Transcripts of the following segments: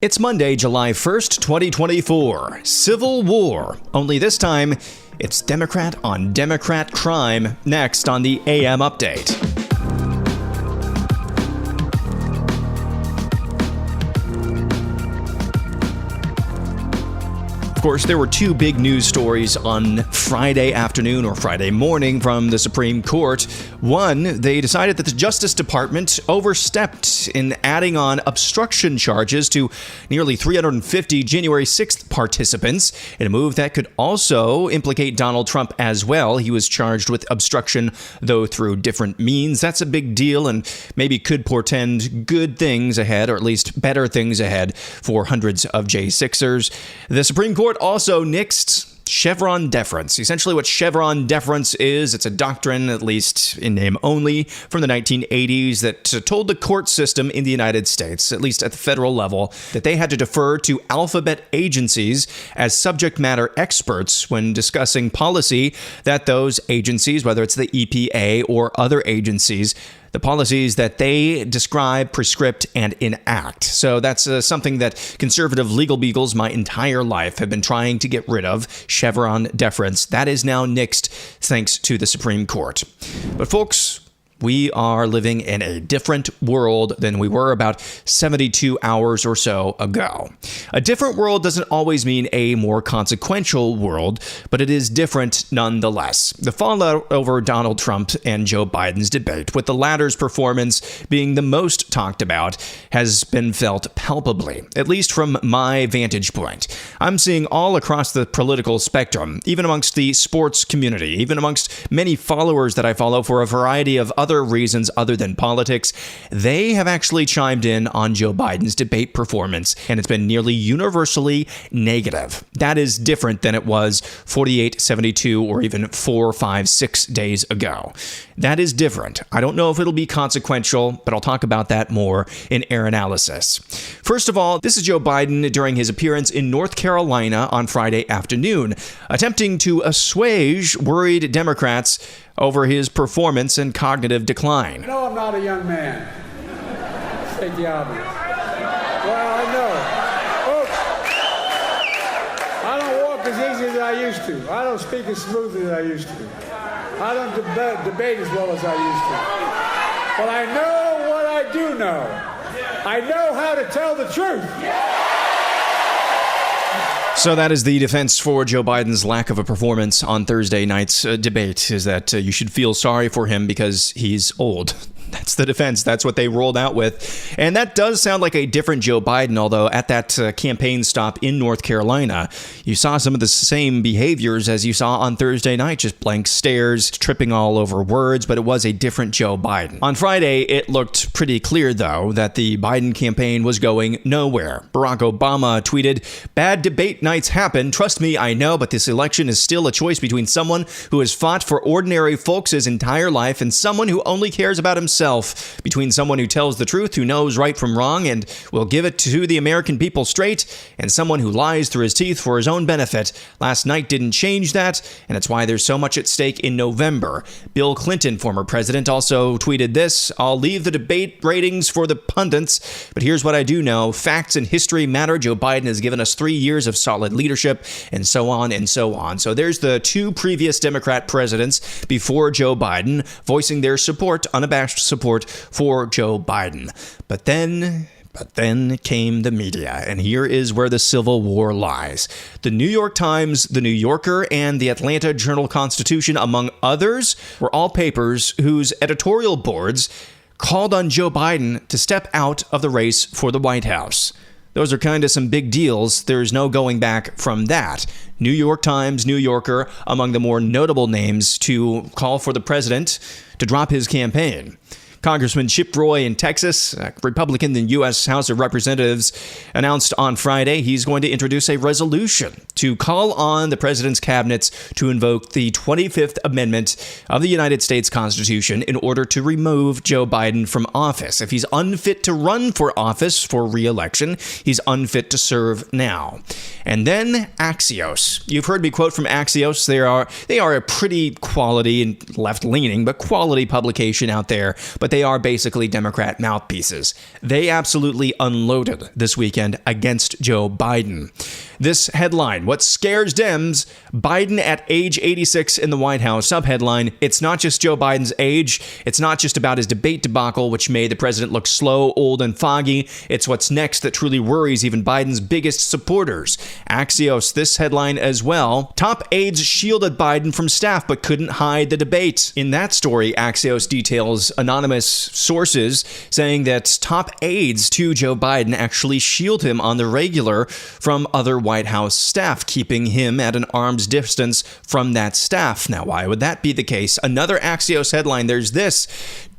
It's Monday, July 1st, 2024. Civil War. Only this time, it's Democrat on Democrat crime. Next on the AM Update. Of course, there were two big news stories on Friday afternoon or Friday morning from the Supreme Court. One, they decided that the Justice Department overstepped in adding on obstruction charges to nearly 350 January 6th participants in a move that could also implicate Donald Trump as well. He was charged with obstruction, though through different means. That's a big deal and maybe could portend good things ahead, or at least better things ahead for hundreds of J6ers. The Supreme Court also nixed Chevron deference. Essentially what Chevron deference is, it's a doctrine, at least in name only, from the 1980s that told the court system in the United States, at least at the federal level, that they had to defer to alphabet agencies as subject matter experts when discussing policy that those agencies, whether it's the EPA or other agencies, the policies that they describe, prescript, and enact. So that's something that conservative legal beagles my entire life have been trying to get rid of, Chevron deference. That is now nixed thanks to the Supreme Court. But folks, we are living in a different world than we were about 72 hours or so ago. A different world doesn't always mean a more consequential world, but it is different nonetheless. The fallout over Donald Trump and Joe Biden's debate, with the latter's performance being the most talked about, has been felt palpably, at least from my vantage point. I'm seeing all across the political spectrum, even amongst the sports community, even amongst many followers that I follow for a variety of other reasons other than politics, they have actually chimed in on Joe Biden's debate performance, and it's been nearly universally negative. That is different than it was 48, 72, or even 4, 5, 6 days ago. That is different. I don't know if it'll be consequential, but I'll talk about that more in Air Analysis. First of all, this is Joe Biden during his appearance in North Carolina on Friday afternoon, attempting to assuage worried Democrats over his performance and cognitive decline. No, I'm not a young man. State the obvious. Well, I know. Oops. I don't walk as easy as I used to. I don't speak as smoothly as I used to. I don't debate as well as I used to. But I know what I do know. I know how to tell the truth. So that is the defense for Joe Biden's lack of a performance on Thursday night's debate, is that you should feel sorry for him because he's old. That's the defense. That's what they rolled out with. And that does sound like a different Joe Biden, although at that campaign stop in North Carolina, you saw some of the same behaviors as you saw on Thursday night, just blank stares, tripping all over words, but it was a different Joe Biden. On Friday, it looked pretty clear, though, that the Biden campaign was going nowhere. Barack Obama tweeted, "Bad debate nights happen. Trust me, I know, but this election is still a choice between someone who has fought for ordinary folks his entire life and someone who only cares about himself. Between someone who tells the truth, who knows right from wrong, and will give it to the American people straight, and someone who lies through his teeth for his own benefit. Last night didn't change that, and it's why there's so much at stake in November." Bill Clinton, former president, also tweeted this, "I'll leave the debate ratings for the pundits, but here's what I do know. Facts and history matter. Joe Biden has given us 3 years of solid leadership," and so on and so on. So there's the two previous Democrat presidents before Joe Biden voicing their support, unabashed support for Joe Biden. But then came the media, and here is where the Civil War lies. The New York Times, the New Yorker, and the Atlanta Journal-Constitution, among others, were all papers whose editorial boards called on Joe Biden to step out of the race for the White House. Those are kind of some big deals. There's no going back from that. New York Times, New Yorker, among the more notable names to call for the president to drop his campaign. Congressman Chip Roy in Texas, a Republican in the U.S. House of Representatives, announced on Friday he's going to introduce a resolution to call on the president's cabinets to invoke the 25th Amendment of the United States Constitution in order to remove Joe Biden from office. If he's unfit to run for office for re-election, he's unfit to serve now. And then Axios. You've heard me quote from Axios. They are a pretty quality and left-leaning, but quality publication out there. But but they are basically Democrat mouthpieces. They absolutely unloaded this weekend against Joe Biden. This headline, what scares Dems, Biden at age 86 in the White House. Subheadline, it's not just Joe Biden's age. It's not just about his debate debacle, which made the president look slow, old, and foggy. It's what's next that truly worries even Biden's biggest supporters. Axios, this headline as well. Top aides shielded Biden from staff but couldn't hide the debate. In that story, Axios details anonymous sources saying that top aides to Joe Biden actually shield him on the regular from other White House staff, keeping him at an arm's distance from that staff. Now, why would that be the case? Another Axios headline, there's this.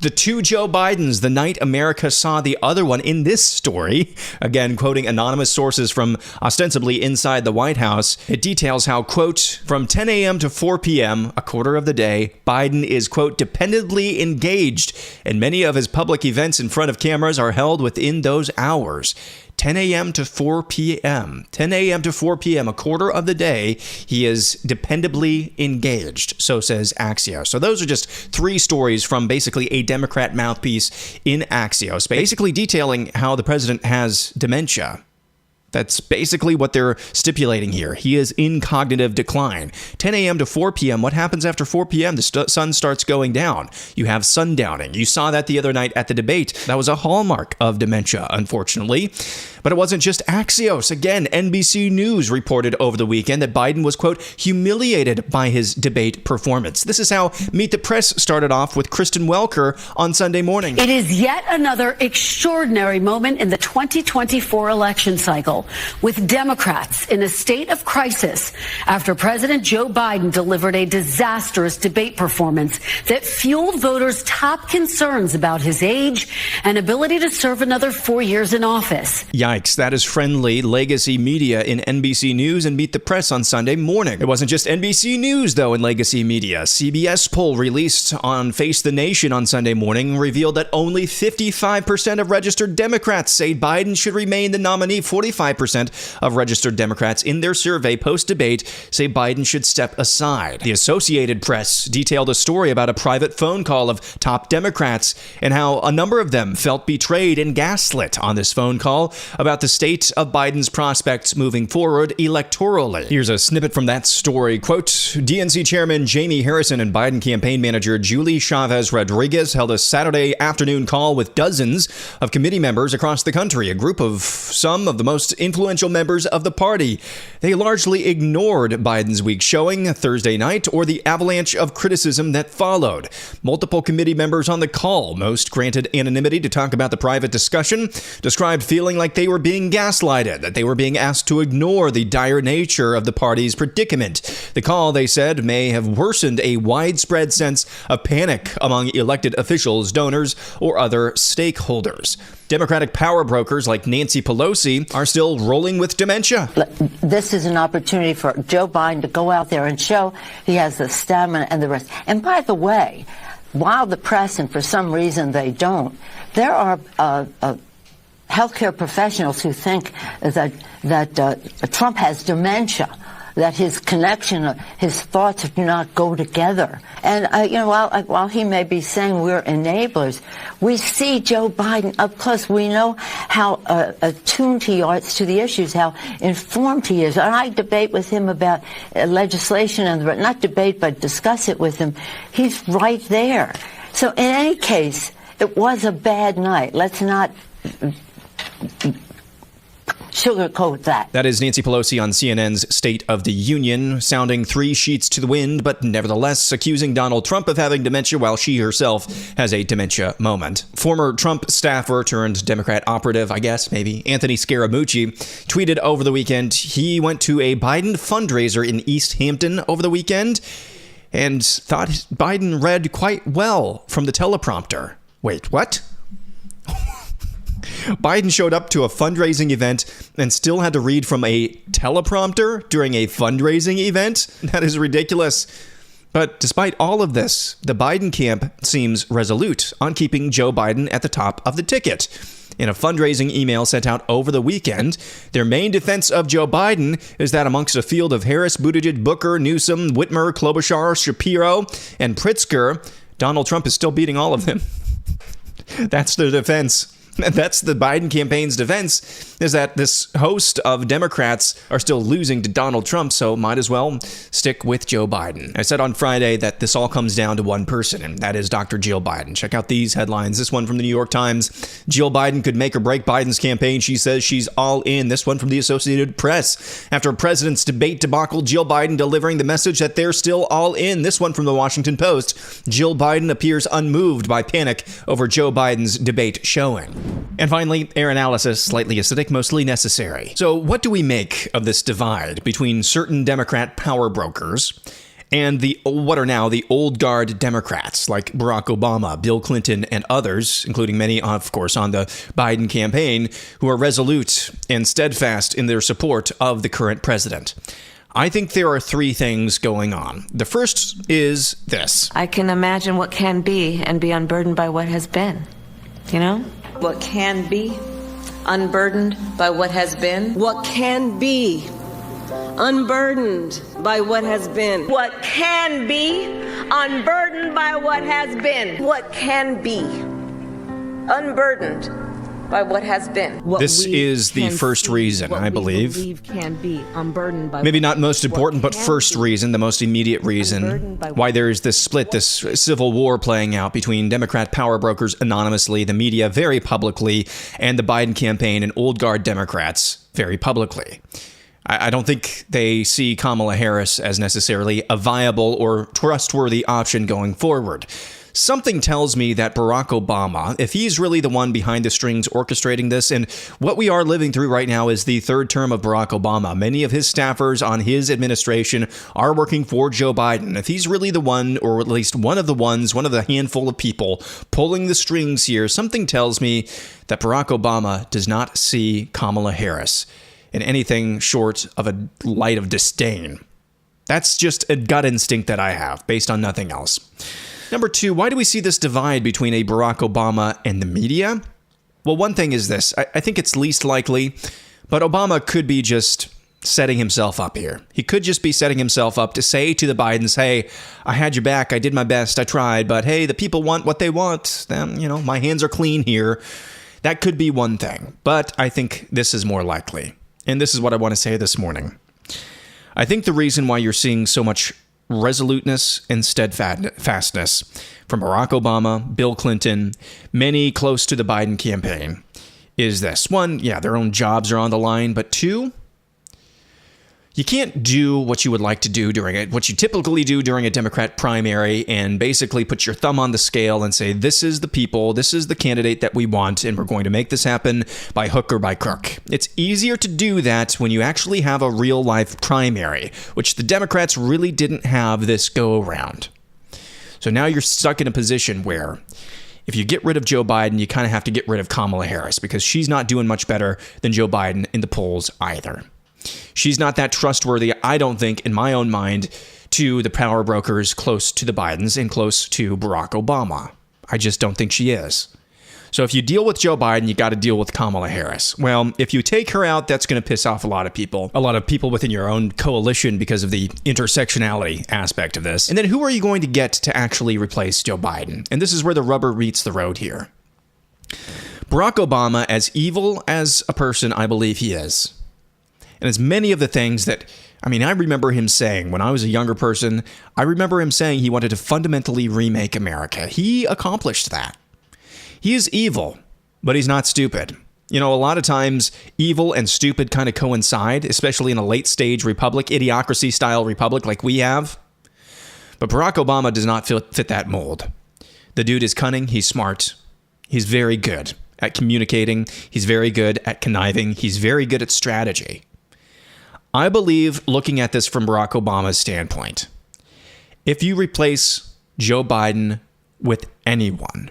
The two Joe Bidens, the night America saw the other one in this story. Again, quoting anonymous sources from ostensibly inside the White House. It details how, quote, from 10 a.m. to 4 p.m., a quarter of the day, Biden is, quote, dependably engaged, and many of his public events in front of cameras are held within those hours. 10 a.m. to 4 p.m. 10 a.m. to 4 p.m., a quarter of the day, he is dependably engaged, so says Axios. So those are just three stories from basically a Democrat mouthpiece in Axios, basically detailing how the president has dementia. That's basically what they're stipulating here. He is in cognitive decline. 10 a.m. to 4 p.m. What happens after 4 p.m.? The sun starts going down. You have sundowning. You saw that the other night at the debate. That was a hallmark of dementia, unfortunately. But it wasn't just Axios. Again, NBC News reported over the weekend that Biden was, quote, humiliated by his debate performance. This is how Meet the Press started off with Kristen Welker on Sunday morning. It is yet another extraordinary moment in the 2024 election cycle, with Democrats in a state of crisis after President Joe Biden delivered a disastrous debate performance that fueled voters' top concerns about his age and ability to serve another 4 years in office. Yikes, that is friendly legacy media in NBC News and Meet the Press on Sunday morning. It wasn't just NBC News, though, in legacy media. CBS poll released on Face the Nation on Sunday morning revealed that only 55% of registered Democrats say Biden should remain the nominee. 45% of registered Democrats in their survey post-debate say Biden should step aside. The Associated Press detailed a story about a private phone call of top Democrats and how a number of them felt betrayed and gaslit on this phone call about the state of Biden's prospects moving forward electorally. Here's a snippet from that story. Quote, DNC Chairman Jamie Harrison and Biden campaign manager Julie Chavez Rodriguez held a Saturday afternoon call with dozens of committee members across the country, a group of some of the most influential members of the party. They largely ignored Biden's weak showing Thursday night or the avalanche of criticism that followed. Multiple committee members on the call, most granted anonymity to talk about the private discussion, described feeling like they were being gaslighted, that they were being asked to ignore the dire nature of the party's predicament. The call, they said, may have worsened a widespread sense of panic among elected officials, donors, or other stakeholders. Democratic power brokers like Nancy Pelosi are still rolling with dementia. This is an opportunity for Joe Biden to go out there and show he has the stamina and the rest. And by the way, while the press, and for some reason they don't, there are healthcare professionals who think that Trump has dementia, that his connection, his thoughts do not go together. And, while he may be saying we're enablers, we see Joe Biden up close. We know how attuned he is to the issues, how informed he is. And I debate with him about legislation, and not debate, but discuss it with him. He's right there. So in any case, it was a bad night. Let's not sugarcoat that. That is Nancy Pelosi on CNN's State of the Union, sounding three sheets to the wind, but nevertheless accusing Donald Trump of having dementia while she herself has a dementia moment. Former Trump staffer turned Democrat operative, I guess, maybe, Anthony Scaramucci, tweeted over the weekend he went to a Biden fundraiser in East Hampton over the weekend and thought Biden read quite well from the teleprompter. Wait, what? Biden showed up to a fundraising event and still had to read from a teleprompter during a fundraising event? That is ridiculous. But despite all of this, the Biden camp seems resolute on keeping Joe Biden at the top of the ticket. In a fundraising email sent out over the weekend, their main defense of Joe Biden is that amongst a field of Harris, Buttigieg, Booker, Newsom, Whitmer, Klobuchar, Shapiro, and Pritzker, Donald Trump is still beating all of them. That's their defense. That's the Biden campaign's defense, is that this host of Democrats are still losing to Donald Trump, so might as well stick with Joe Biden. I said on Friday that this all comes down to one person, and that is Dr. Jill Biden. Check out these headlines. This one from the New York Times. Jill Biden could make or break Biden's campaign. She says she's all in. This one from the Associated Press. After a president's debate debacle, Jill Biden delivering the message that they're still all in. This one from the Washington Post. Jill Biden appears unmoved by panic over Joe Biden's debate showing. And finally, air analysis, slightly acidic, mostly necessary. So what do we make of this divide between certain Democrat power brokers and what are now the old guard Democrats like Barack Obama, Bill Clinton, and others, including many, of course, on the Biden campaign, who are resolute and steadfast in their support of the current president? I think there are three things going on. The first is this. I can imagine what can be and be unburdened by what has been, you know? What can be unburdened by what has been. What can be unburdened by what has been. What can be unburdened by what has been. What can be unburdened by what has been. This is the first reason, I believe. Can be unburdened by maybe not most important, but first reason, the most immediate reason why there is this split, this civil war playing out between Democrat power brokers anonymously, the media very publicly, and the Biden campaign and old guard Democrats very publicly. I don't think they see Kamala Harris as necessarily a viable or trustworthy option going forward. Something tells me that Barack Obama, if he's really the one behind the strings orchestrating this, and what we are living through right now is the third term of Barack Obama. Many of his staffers on his administration are working for Joe Biden. If he's really the one, or at least one of the handful of people pulling the strings here, something tells me that Barack Obama does not see Kamala Harris in anything short of a light of disdain. That's just a gut instinct that I have, based on nothing else. Number two, why do we see this divide between a Barack Obama and the media? Well, one thing is this. I think it's least likely, but Obama could be just setting himself up here. He could just be setting himself up to say to the Bidens, hey, I had your back, I did my best, I tried, but hey, the people want what they want. My hands are clean here. That could be one thing, but I think this is more likely. And this is what I want to say this morning. I think the reason why you're seeing so much resoluteness and steadfastness from Barack Obama, Bill Clinton, many close to the Biden campaign is this. One, yeah, their own jobs are on the line, but two, you can't do what you would like to do what you typically do during a Democrat primary and basically put your thumb on the scale and say, this is the people, this is the candidate that we want, and we're going to make this happen by hook or by crook. It's easier to do that when you actually have a real life primary, which the Democrats really didn't have this go around. So now you're stuck in a position where if you get rid of Joe Biden, you kind of have to get rid of Kamala Harris because she's not doing much better than Joe Biden in the polls either. She's not that trustworthy, I don't think, in my own mind, to the power brokers close to the Bidens and close to Barack Obama. I just don't think she is. So if you deal with Joe Biden, you got to deal with Kamala Harris. Well, if you take her out, that's going to piss off a lot of people within your own coalition because of the intersectionality aspect of this. And then who are you going to get to actually replace Joe Biden? And this is where the rubber meets the road here. Barack Obama, as evil as a person I believe he is, and as many of the things that, I remember him saying when I was a younger person, I remember him saying he wanted to fundamentally remake America. He accomplished that. He is evil, but he's not stupid. A lot of times evil and stupid kind of coincide, especially in a late stage republic, idiocracy style republic like we have. But Barack Obama does not fit that mold. The dude is cunning. He's smart. He's very good at communicating. He's very good at conniving. He's very good at strategy. I believe, looking at this from Barack Obama's standpoint, if you replace Joe Biden with anyone,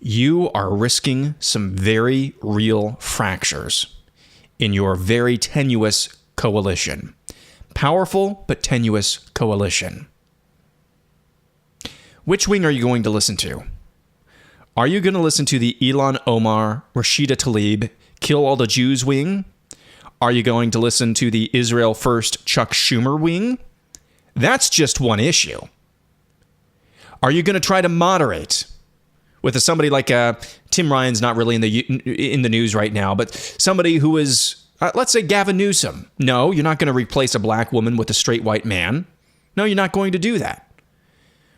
you are risking some very real fractures in your very tenuous coalition. Powerful but tenuous coalition. Which wing are you going to listen to? Are you going to listen to the Ilhan Omar, Rashida Tlaib, kill all the Jews wing? Are you going to listen to the Israel First Chuck Schumer wing? That's just one issue. Are you going to try to moderate with somebody like Tim Ryan's not really in the news right now, but somebody who is, let's say Gavin Newsom. No, you're not going to replace a black woman with a straight white man. No, you're not going to do that.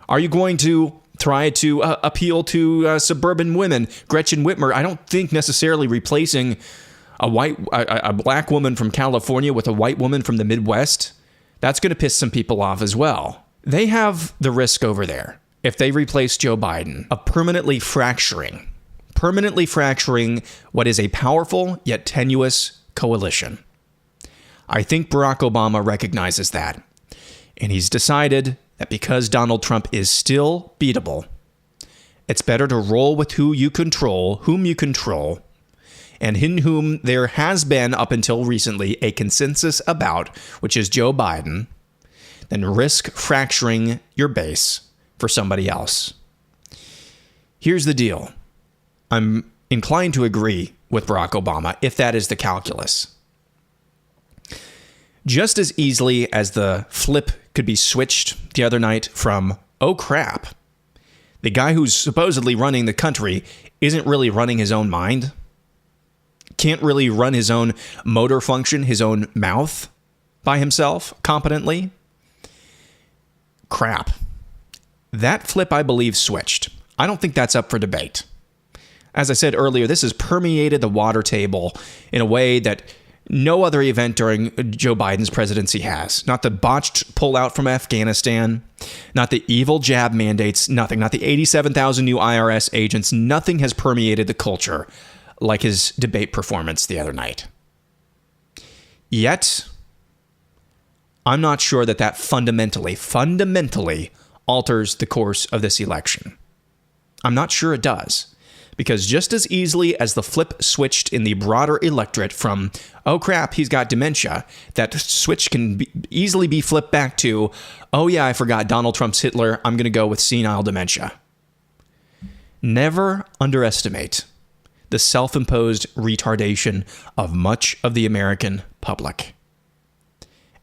Are you going to try to appeal to suburban women? Gretchen Whitmer, I don't think necessarily replacing a black woman from California with a white woman from the Midwest, that's going to piss some people off as well. They have the risk over there, if they replace Joe Biden, of permanently fracturing what is a powerful yet tenuous coalition. I think Barack Obama recognizes that. And he's decided that because Donald Trump is still beatable, it's better to roll with whom you control, and in whom there has been, up until recently, a consensus about, which is Joe Biden, than risk fracturing your base for somebody else. Here's the deal. I'm inclined to agree with Barack Obama if that is the calculus. Just as easily as the flip could be switched the other night from, oh crap, the guy who's supposedly running the country isn't really running his own mind, can't really run his own motor function, his own mouth by himself competently. Crap. That flip, I believe, switched. I don't think that's up for debate. As I said earlier, this has permeated the water table in a way that no other event during Joe Biden's presidency has. Not the botched pullout from Afghanistan, not the evil jab mandates, nothing. Not the 87,000 new IRS agents. Nothing has permeated the culture like his debate performance the other night. Yet, I'm not sure that fundamentally alters the course of this election. I'm not sure it does. Because just as easily as the flip switched in the broader electorate from, oh crap, he's got dementia, that switch can easily be flipped back to, oh yeah, I forgot Donald Trump's Hitler, I'm going to go with senile dementia. Never underestimate the self-imposed retardation of much of the American public.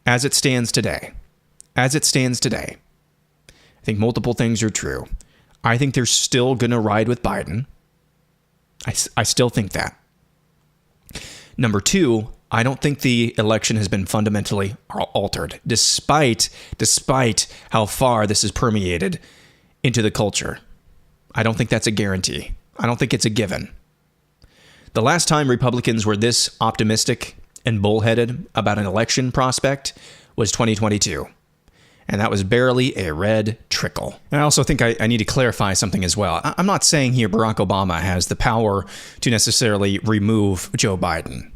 As it stands today, I think multiple things are true. I think they're still going to ride with Biden. I still think that. Number two, I don't think the election has been fundamentally altered, despite how far this has permeated into the culture. I don't think that's a guarantee. I don't think it's a given. The last time Republicans were this optimistic and bullheaded about an election prospect was 2022. And that was barely a red trickle. And I also think I need to clarify something as well. I'm not saying here Barack Obama has the power to necessarily remove Joe Biden.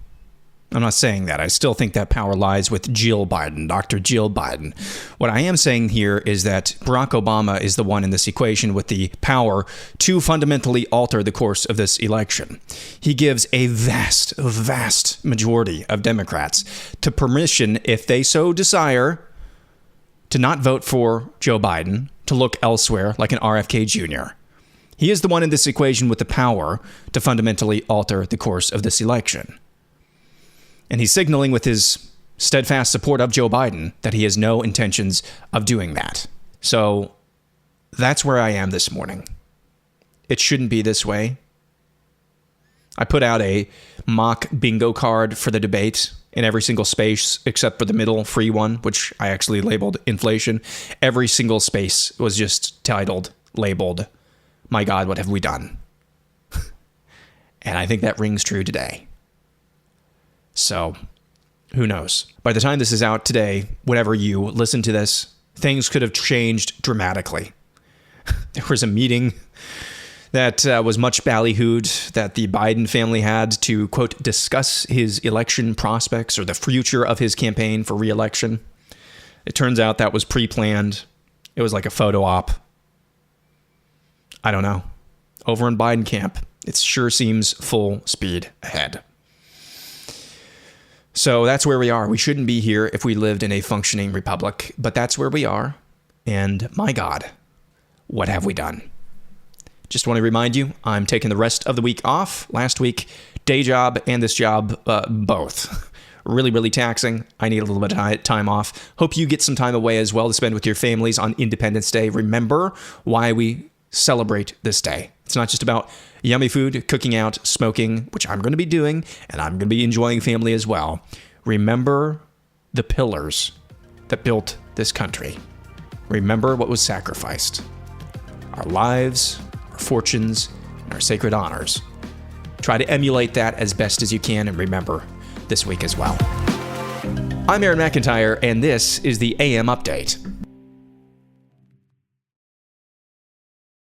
I'm not saying that. I still think that power lies with Jill Biden, Dr. Jill Biden. What I am saying here is that Barack Obama is the one in this equation with the power to fundamentally alter the course of this election. He gives a vast majority of Democrats to permission, if they so desire, to not vote for Joe Biden, to look elsewhere like an RFK Jr. He is the one in this equation with the power to fundamentally alter the course of this election. And he's signaling with his steadfast support of Joe Biden that he has no intentions of doing that. So that's where I am this morning. It shouldn't be this way. I put out a mock bingo card for the debate in every single space except for the middle free one, which I actually labeled inflation. Every single space was just labeled, "My God, what have we done?" And I think that rings true today. So, who knows? By the time this is out today, whenever you listen to this, things could have changed dramatically. There was a meeting that was much ballyhooed that the Biden family had to, quote, discuss his election prospects or the future of his campaign for re-election. It turns out that was pre-planned. It was like a photo op. I don't know. Over in Biden camp, it sure seems full speed ahead. So that's where we are. We shouldn't be here if we lived in a functioning republic, but that's where we are. And my God, what have we done? Just want to remind you, I'm taking the rest of the week off. Last week, day job and this job, both. Really taxing. I need a little bit of time off. Hope you get some time away as well to spend with your families on Independence Day. Remember why we celebrate this day. It's not just about yummy food, cooking out, smoking, which I'm going to be doing, and I'm going to be enjoying family as well. Remember the pillars that built this country. Remember what was sacrificed. Our lives, our fortunes, and our sacred honors. Try to emulate that as best as you can, and remember this week as well. I'm Aaron McIntyre, and this is the AM Update.